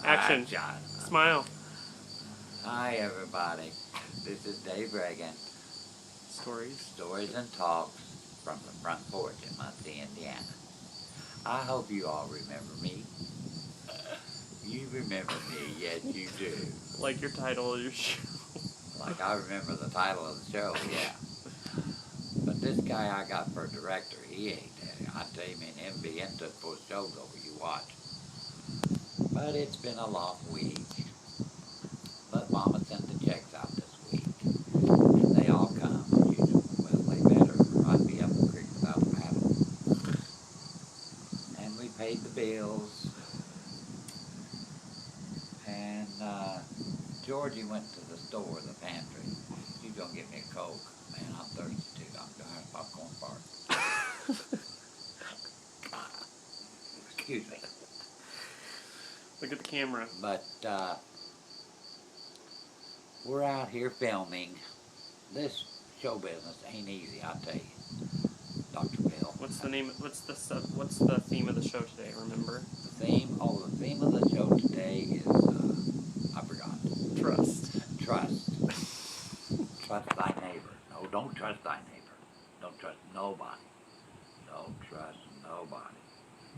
Action. Smile. Hi, everybody. This is Dave Reagan. Stories and talks from the front porch in Muncie, Indiana. I hope you all remember me. You remember me, yes you do. Like your title of your show. Like I remember the title of the show, yeah. But this guy I got for a director, he ain't. I tell you, me and him be into it for shows over you watch. But it's been a long week. But Mama sent the checks out this week. And they all come as usual. Well, they better, or I'd be up the creek without a paddle. And we paid the bills. And Georgie went to the store, the pantry. She's gonna get me a Coke. Man, I'm thirsty too. I'm gonna have a popcorn fart. Excuse me. Look at the camera. But we're out here filming. This show business ain't easy, I'll tell you, Dr. Bill. What's the name? What's the theme of the show today? Remember? The theme of the show today is I forgot. Trust. Trust. Trust thy neighbor. No, don't trust thy neighbor. Don't trust nobody. Don't trust nobody.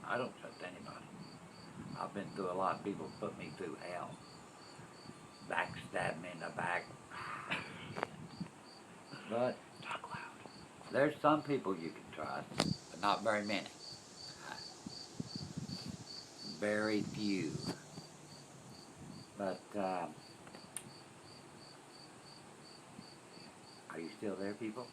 I don't trust anybody. I've been through a lot of people put me through hell. Backstab me in the back. But Talk loud. there's some people you can trust, but not very many. Very few. But are you still there, people?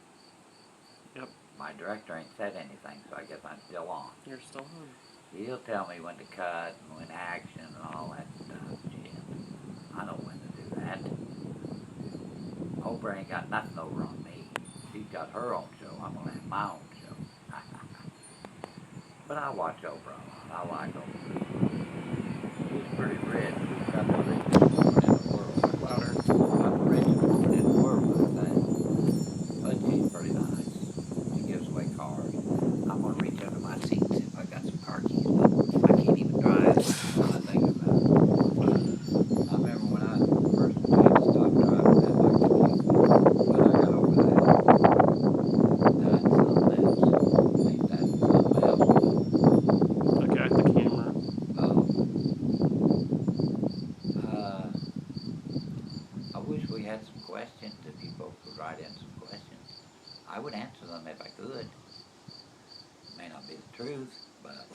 Yep. My director ain't said anything, so I guess I'm still on. You're still on. He'll tell me when to cut and when action and all that stuff. Shit. I know when to do that. Oprah ain't got nothing over on me. She's got her own show. I'm gonna have my own show. But I watch Oprah a lot. I like Oprah. She's pretty rich. She's got the richest woman in the world. Louder. Not the richest woman in the world, I think. But she's pretty nice. She gives away cars. I'm gonna reach under my seat and see if I got some car keys. But I can't even drive. I think about it. I remember when I first had to stop driving, I had my keys. But I got over that. That's something else. At least that's something else. Look at the camera. I wish we had some questions, if you folks would write in some questions. I would answer them if I could. May not be the truth, but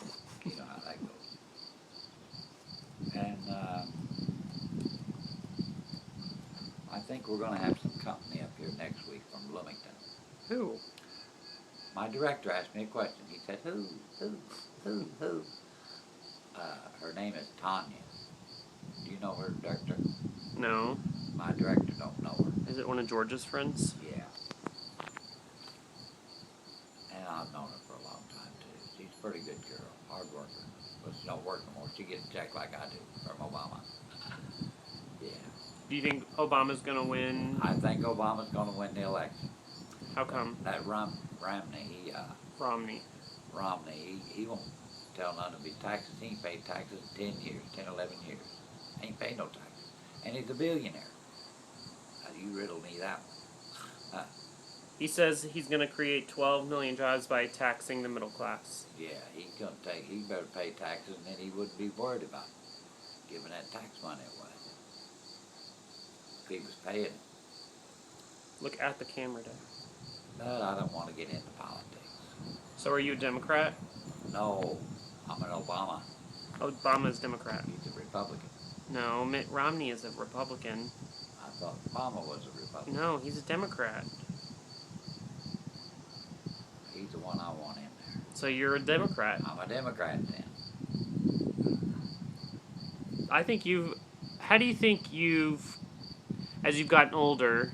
you know how that goes. And I think we're going to have some company up here next week from Bloomington. Who? My director asked me a question. He said, who? Her name is Tanya. Do you know her, director? No. My director don't know her. Is it one of George's friends? Yeah. And I've known her for a long time, too. She's a pretty good girl, hard worker. But she don't work no more. She gets a check like I do from Obama. Yeah. Do you think Obama's gonna win? I think Obama's going to win the election. How come? That Romney, Romney. he won't tell none of his taxes. He ain't paid taxes in 10 years, 10, 11 years. Ain't paid no taxes. And he's a billionaire. Now, you riddle me that one. He says he's gonna create 12 million jobs by taxing the middle class. Yeah, he better pay taxes, and then he wouldn't be worried about giving that tax money away. If he was paying it. Look at the camera, Dad. But I don't want to get into politics. So are you a Democrat? No, I'm an Obama. Obama's Democrat. He's a Republican. No, Mitt Romney is a Republican. I thought Obama was a Republican. No, he's a Democrat. He's the one I want in there. So you're a Democrat. I'm a Democrat then. How do you think as you've gotten older,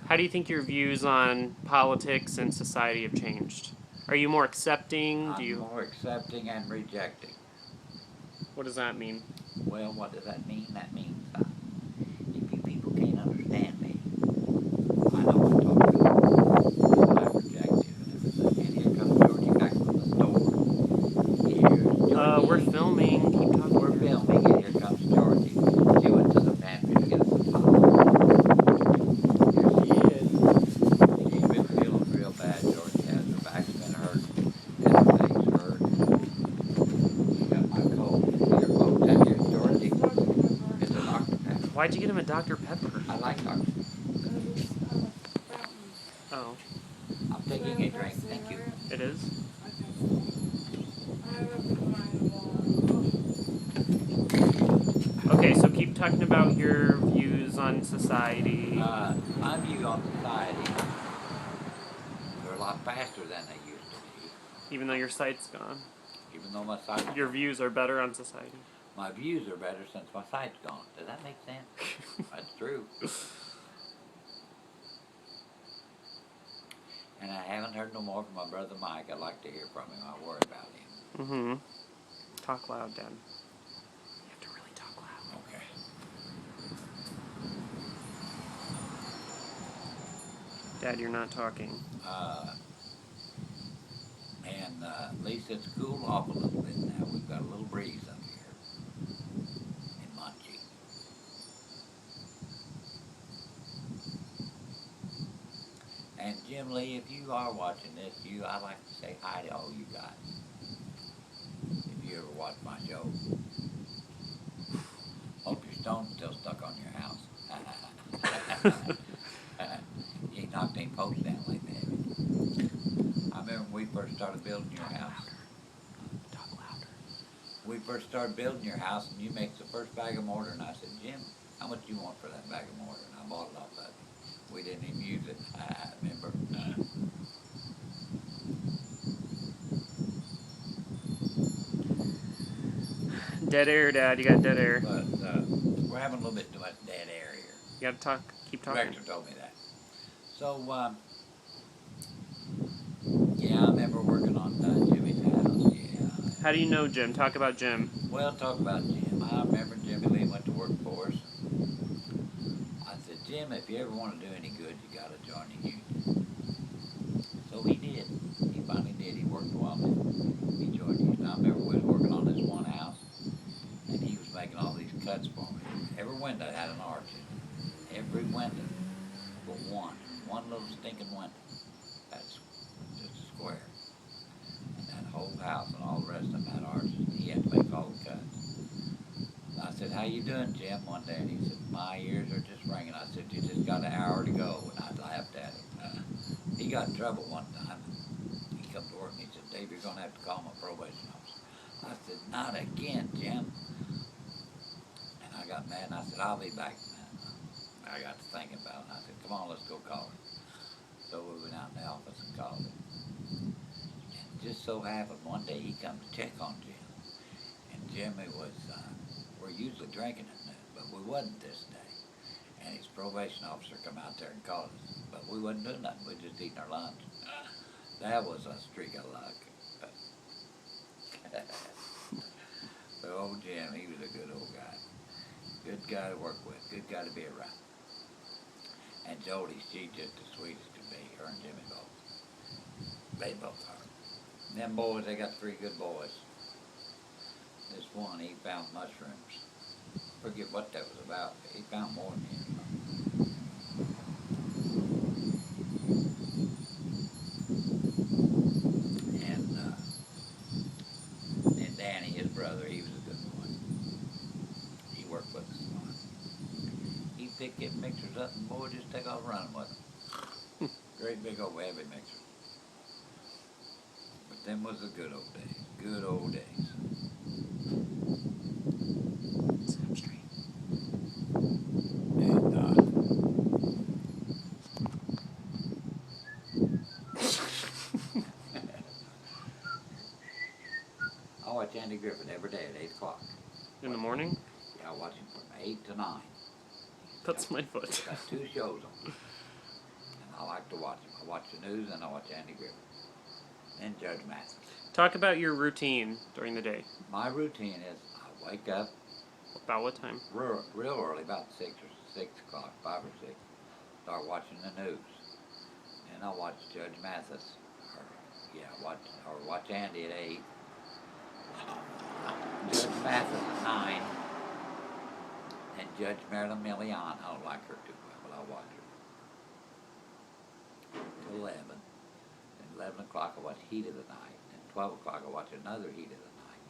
how do you think your views on politics and society have changed? Are you more accepting? I'm more accepting and rejecting. What does that mean? Well, what does that mean? That means if you people can't understand me, I know what I'm talking about. I'm rejective and everything. And here comes Georgie back from the store. Here's Georgie. We're filming. Keep talking. We're filming, and here comes Georgie. Why'd you get him a Dr. Pepper? I like Dr. Oh, I'm taking a drink, thank you. it is? Okay, so keep talking about your views on society. My view on society, they're a lot faster than they used to be. Even though your sight's gone. Even though my sight, Your views are better on society. my views are better since my sight's gone. Does that make sense? That's true. And I haven't heard no more from my brother Mike. I'd like to hear from him. I worry about him. Mm-hmm. Talk loud, Dad. You have to really talk loud. Okay. Dad, you're not talking. And at least it's cooled off a little bit now. We've got a little breeze up here in Muncie. And Jim Lee, if you are watching this, I'd like to say hi to all you guys. If you ever watch my show. Hope your stone's still stuck on your house. You ain't knocked any posts down like that. I remember when we first started building your house. Talk louder. We first started building your house, and you make the first bag of mortar, and I said, Jim, how much do you want for that bag of mortar? And I bought it off of you. We didn't even use it. I remember. Dead air, Dad. You got dead air. But we're having a little bit too much dead air here. You gotta talk. Keep The talking. director told me that. So, yeah, I remember working on Jimmy's house. Yeah. How do you know Jim? Talk about Jim. Well, talk about Jim. I remember Jimmy Lee went to work for us. I said, Jim, if you ever want to do any good, you got to join the union. So he did. He finally did. He worked a while. He joined the union. I remember we was working on this one house, and he was making all these cuts for me. Every window had an arch in it. Every window but one. One little stinking window. That's just a square. And that whole house and all the rest of them had arches. He had to make all the cuts. And I said, how you doing, Jim, one day? And he said, my ears are just ringing. I said, you just got an hour to go. And I laughed at him. He got in trouble one time. He come to work and he said, Dave, you're going to have to call my probation officer. I said, not again, Jim. And I got mad and I said, I'll be back, man. I got to thinking about it and I said, come on, let's go call him. So we went out in the office and called him. And just so happened one day he come to check on Jim. And Jimmy was, we're usually drinking at noon, but we wasn't this day. And his probation officer come out there and called us. But we wasn't doing nothing, we just eating our lunch. That was a streak of luck. But old Jim, he was a good old guy. Good guy to work with, good guy to be around. And Jody, she's just the sweetest to be, her and Jimmy both. They both are. Them boys, they got three good boys. This one, he found mushrooms. Forget what that was about. He found more than him. And Danny, his brother, he was a good boy. He worked with us a lot. He'd pick them mixers up and boy, just take off running with them. Great big old heavy mixer. But them was the good old days. Good old days. Sit up straight. And I watch Andy Griffith every day at 8 o'clock. In the morning? Yeah, I watch him from 8 to 9. That's my foot. Got 2 shows on. And I like to watch him. I watch the news and I watch Andy Griffith. And Judge Mathis. Talk about your routine during the day. My routine is I wake up About what time? real early, about 6 or 6 o'clock, 5 or 6. Start watching the news. And I watch Judge Mathis. Watch Andy at 8. Judge Mathis at 9. And Judge Marilyn Milian. I don't like her too well, but I'll watch her. Till 11. And 11 o'clock I watch Heat of the Night. And 12 o'clock I watch another Heat of the Night.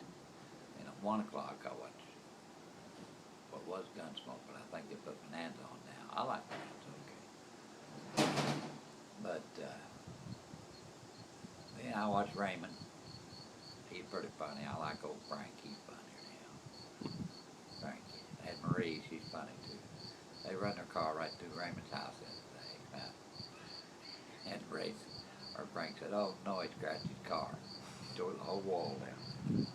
And at 1 o'clock I watch what was Gunsmoke, but I think they put Bonanza on now. I like Bonanza, okay. But, I watch Raymond. He's pretty funny. I like old Frank. He's funnier now. Frank. And Marie, she's funny too. They run their car right through Raymond's house the other day. And Ray, or Frank said, oh, no, he scratched his car. He tore the whole wall down.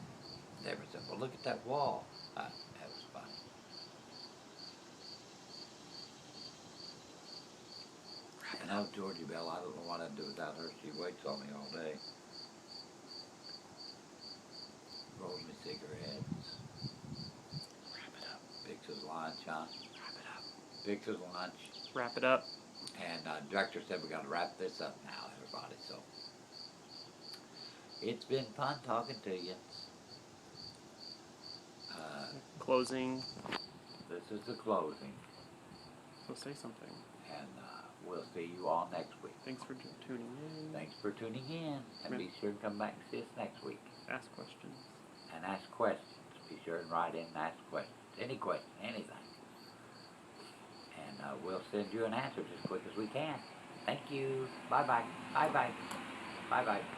Deborah said, well, look at that wall. That was funny. And now Georgie Bell, I don't know what I'd do without her. She waits on me all day. Rolls me cigarettes. Wrap it up. Fixes lunch, huh? Wrap it up. Fixes lunch. Wrap it up. And director said we got to wrap this up now, everybody. So it's been fun talking to you. Closing. This is the closing. So say something. And we'll see you all next week. Thanks for tuning in. Thanks for tuning in. And be sure to come back and see us next week. Ask questions. And ask questions. Be sure and write in and ask questions. Any question, anything. And we'll send you an answer as quick as we can. Thank you. Bye-bye. Bye-bye. Bye-bye.